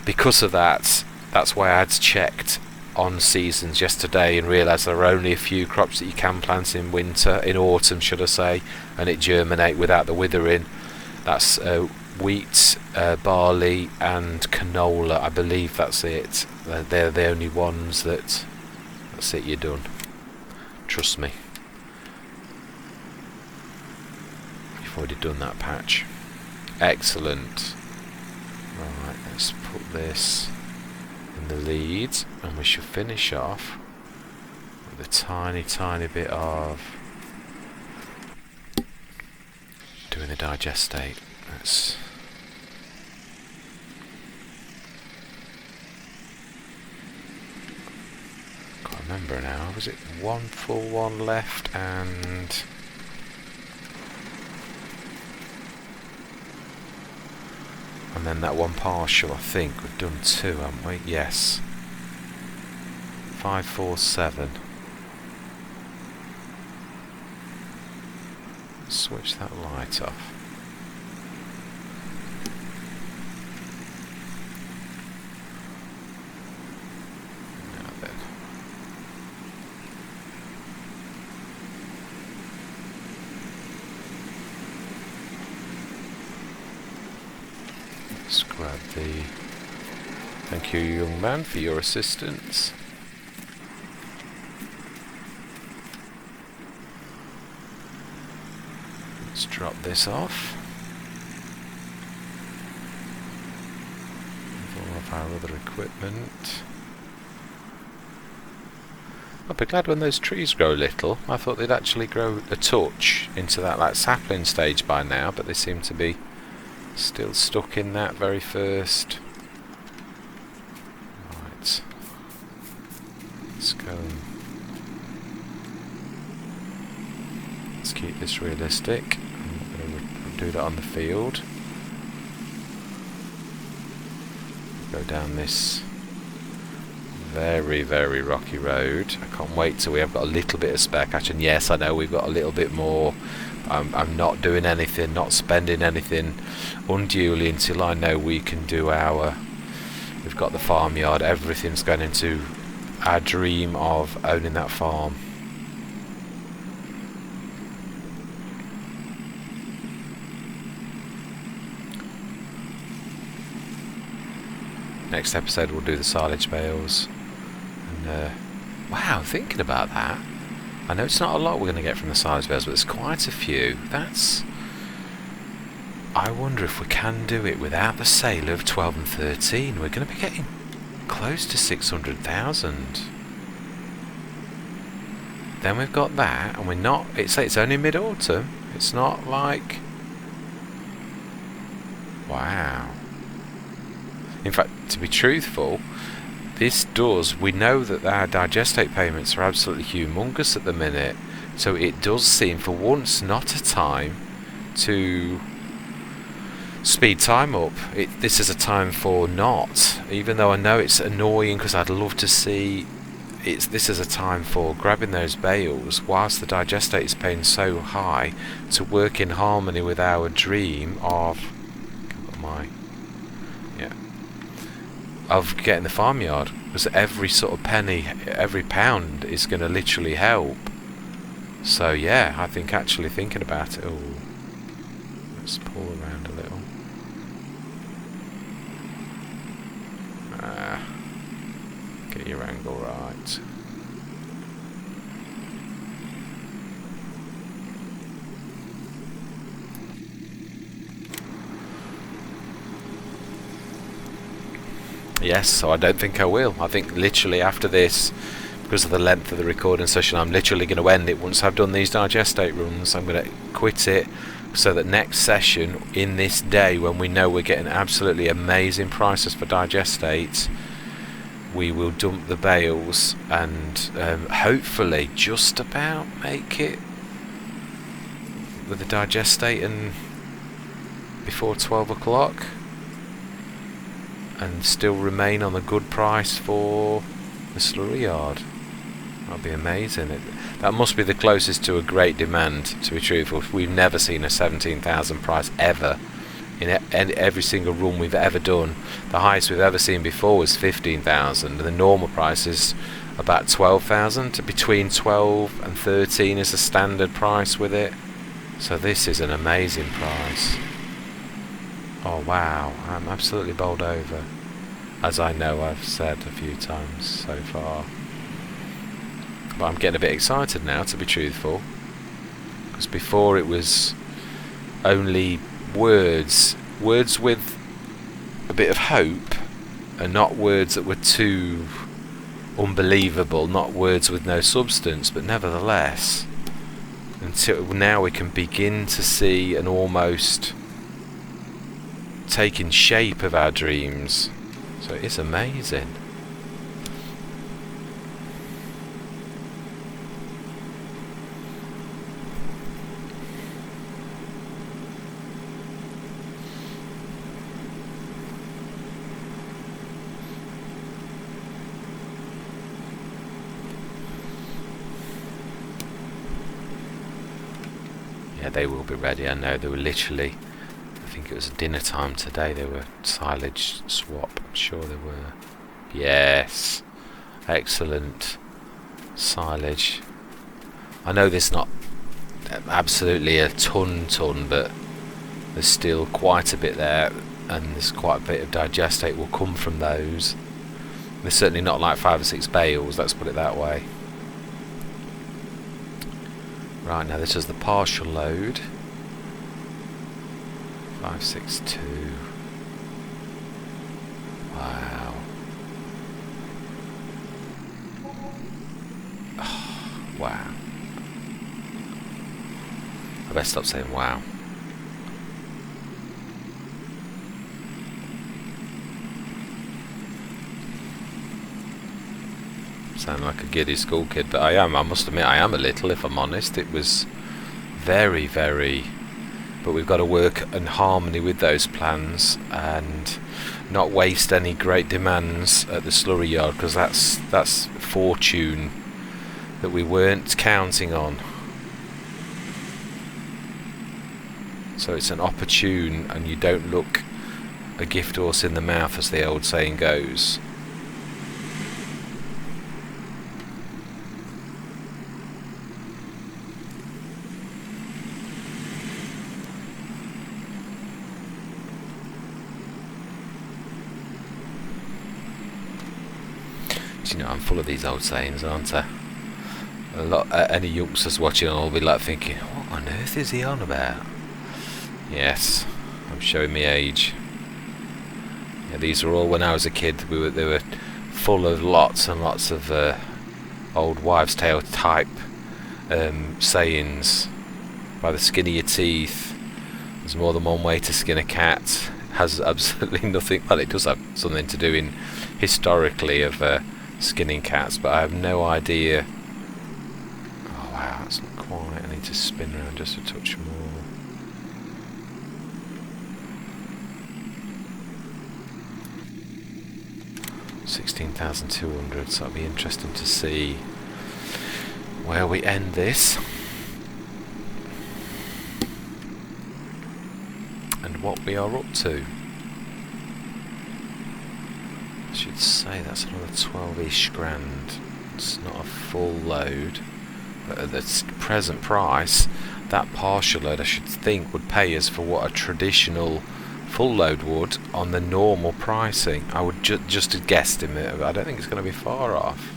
Speaker 1: Because of that, that's why I'd checked on Seasons yesterday and realised there are only a few crops that you can plant in winter, in autumn should I say, and it germinate without the withering. That's wheat, barley and canola. I believe that's it. They're the only ones that's it, you're done. Trust me. You've already done that patch. Excellent. Right, let's put this in the lead and we should finish off with a tiny bit of doing the digestate. Let's can't remember now. Was it one full one left and then that one partial? I think we've done 2, haven't we? Yes. 5, 4, 7. Switch that light off. Now then. Let's grab the... Thank you, young man, for your assistance. Let's drop this off. With all of our other equipment. I'll be glad when those trees grow little. I thought they'd actually grow a touch into that like sapling stage by now, but they seem to be still stuck in that very first. Right. Let's go. Let's keep this realistic. I'm going to do that on the field. Go down this very rocky road. I can't wait till we have got a little bit of spare cash, and yes, I know we've got a little bit more. I'm not doing anything, not spending anything unduly until I know we can do we've got the farmyard, everything's going into our dream of owning that farm. Next episode we'll do the silage bales. And wow, thinking about that, I know it's not a lot we're going to get from the silage bales, but there's quite a few. I wonder if we can do it without the sale of 12 and 13. We're going to be getting close to 600,000. Then we've got that, and we're not. It's only mid-autumn. It's not like. Wow. In fact, to be truthful, we know that our digestate payments are absolutely humongous at the minute, so it does seem for once not a time to speed time up. This is a time for not, even though I know it's annoying because I'd love to see this is a time for grabbing those bales whilst the digestate is paying so high to work in harmony with our dream of getting the farmyard, because every sort of penny, every pound is going to literally help. So yeah, I think actually thinking about it, let's pull around a little. Get your angle right. Yes, so I don't think I will. I think literally after this, because of the length of the recording session, I'm literally going to end it once I've done these digestate runs. I'm going to quit it so that next session in this day, when we know we're getting absolutely amazing prices for digestates, we will dump the bales and hopefully just about make it with the digestate and before 12 o'clock, and still remain on a good price for the slurry yard. That'd be amazing. That must be the closest to a great demand, to be truthful. We've never seen a 17,000 price ever in every single run we've ever done. The highest we've ever seen before was 15,000, and the normal price is about 12,000. Between 12 and 13 is the standard price with it. So this is an amazing price. Oh wow, I'm absolutely bowled over, as I know I've said a few times so far. But I'm getting a bit excited now, to be truthful, because before it was only words with a bit of hope, and not words that were too unbelievable, not words with no substance, but nevertheless, until now we can begin to see an almost taking shape of our dreams. So it's amazing. Yeah, they will be ready. I know they were literally, I think it was dinner time today, they were silage swap. I'm sure they were. Yes, excellent silage. I know there's not absolutely a ton, but there's still quite a bit there, and there's quite a bit of digestate will come from those. There's certainly not like 5 or 6 bales, let's put it that way. Right, now this is the partial load. 562. Wow. Oh, wow. I better stop saying wow. Sound like a giddy school kid, but I must admit I am a little, if I'm honest. It was very, but we've got to work in harmony with those plans and not waste any great demands at the slurry yard, because that's fortune that we weren't counting on. So it's an opportune, and you don't look a gift horse in the mouth, as the old saying goes. You know, I'm full of these old sayings, aren't I? Any youngsters watching will be like thinking, what on earth is he on about? Yes, I'm showing my age. Yeah, these are all when I was a kid. They were full of lots and lots of old wives' tale type sayings. By the skin of your teeth, there's more than one way to skin a cat. It has absolutely nothing. Well, it does have something to do in historically of skinning cats, but I have no idea. Oh wow, that's not quite. I need to spin around just a touch more. $16,200, so it'll be interesting to see where we end this and what we are up to. I should say that's another 12-ish grand. It's not a full load, but at the present price, that partial load I should think would pay us for what a traditional full load would on the normal pricing. I would just a guesstimate. I don't think it's going to be far off,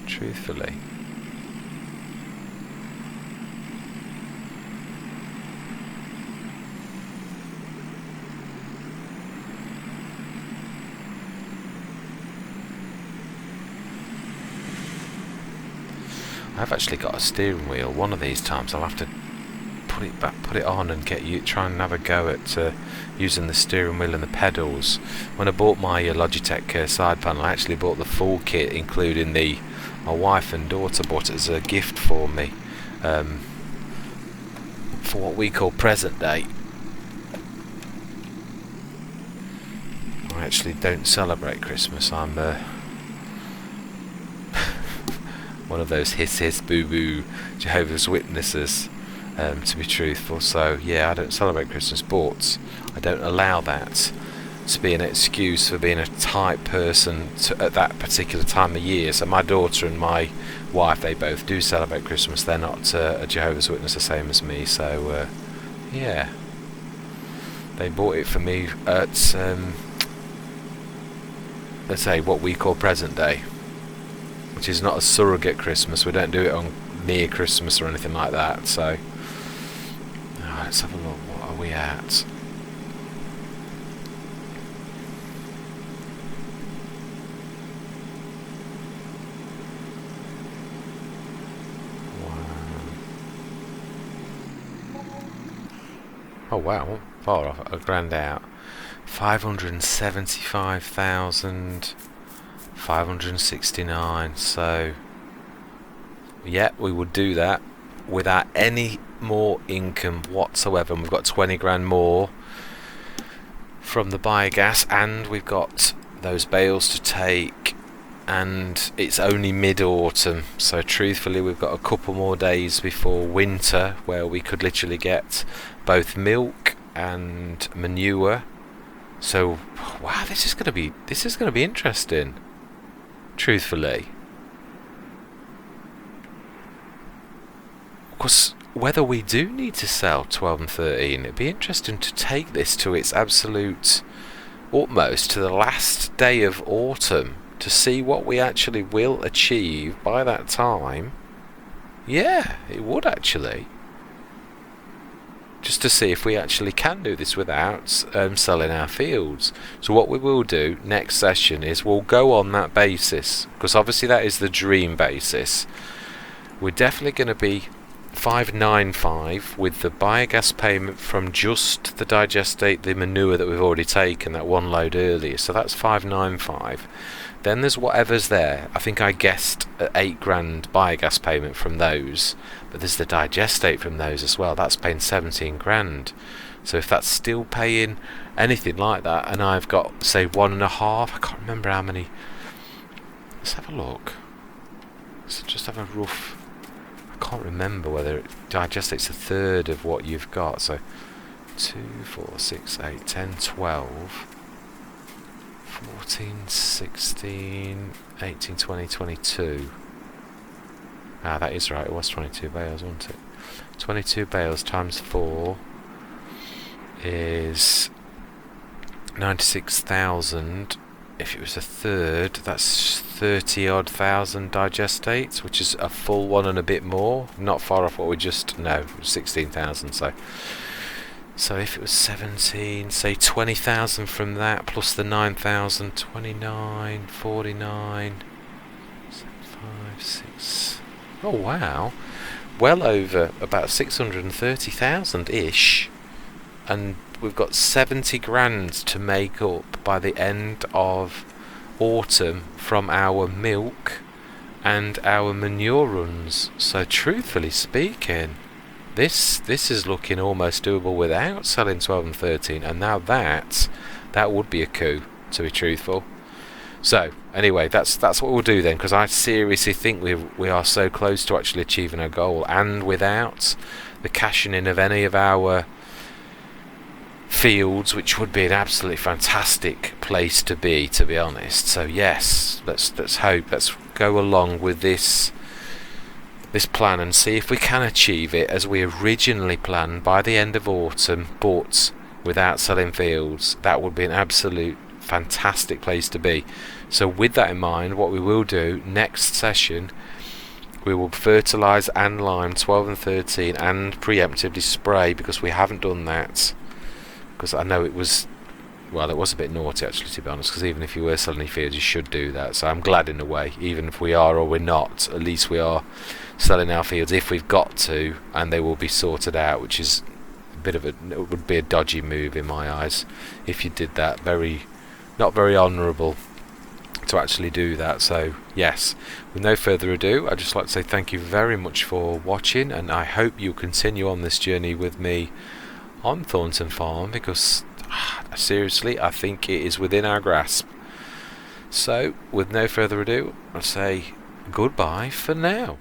Speaker 1: truthfully. I've actually got a steering wheel. One of these times I'll have to put it on and try and have a go at using the steering wheel and the pedals. When I bought my Logitech side panel, I actually bought the full kit, including my wife and daughter bought it as a gift for me, for what we call present day. I actually don't celebrate Christmas. I'm one of those hiss boo boo Jehovah's Witnesses, to be truthful. So yeah, I don't celebrate Christmas, but I don't allow that to be an excuse for being a type person at that particular time of year. So my daughter and my wife, they both do celebrate Christmas. They're not a Jehovah's Witness the same as me. So yeah, they bought it for me at let's say what we call present day, which is not a surrogate Christmas. We don't do it on near Christmas or anything like that. So let's have a look. What are we at? Oh wow, far off, a grand out. 575,569. So yeah, we would do that without any more income whatsoever. And we've got 20 grand more from the biogas, and we've got those bales to take, and it's only mid-autumn, so truthfully we've got a couple more days before winter where we could literally get both milk and manure. So wow, this is going to be interesting, truthfully. Because whether we do need to sell 12 and 13, it'd be interesting to take this to its absolute utmost, to the last day of autumn, to see what we actually will achieve by that time. Yeah, it would actually. Just to see if we actually can do this without selling our fields. So what we will do next session is we'll go on that basis, because obviously that is the dream basis. We're definitely going to be 595 with the biogas payment from just the digestate, the manure that we've already taken, that one load earlier. So that's 595. Then there's whatever's there. I think I guessed at 8 grand biogas payment from those, but there's the digestate from those as well. That's paying 17 grand. So if that's still paying anything like that, and I've got say 1.5, I can't remember how many. Let's have a look. Let's just have a rough. I can't remember whether it digestates a third of what you've got. So 2, 4, 6, 8, 10, 12. 14, 16, 18, 20, 22. That is right, it was 22 bales, wasn't it? 22 bales times 4 is 96,000. If it was a third, that's 30 odd thousand digestates, which is a full one and a bit more. Not far off what we just, no, 16,000. So if it was 17, say 20,000 from that, plus the 9,000, 29, 49, 5, 6. Oh wow, well over about 630,000-ish. And we've got 70 grand to make up by the end of autumn from our milk and our manure runs. So truthfully speaking, This is looking almost doable without selling 12 and 13, and now that would be a coup, to be truthful. So anyway, that's what we'll do then, because I seriously think we are so close to actually achieving our goal, and without the cashing in of any of our fields, which would be an absolutely fantastic place to be honest. So yes, let's hope, let's go along with this plan and see if we can achieve it as we originally planned by the end of autumn, but without selling fields. That would be an absolute fantastic place to be. So with that in mind, what we will do next session, we will fertilise and lime 12 and 13 and preemptively spray, because we haven't done that, because I know it was a bit naughty actually, to be honest, because even if you were selling any fields you should do that. So I'm glad in a way, even if we are or we're not, at least we are selling our fields if we've got to, and they will be sorted out, which is it would be a dodgy move in my eyes if you did that. Not very honourable to actually do that. So yes, with no further ado, I'd just like to say thank you very much for watching, and I hope you'll continue on this journey with me on Thornton Farm, because seriously, I think it is within our grasp. So with no further ado, I'll say goodbye for now.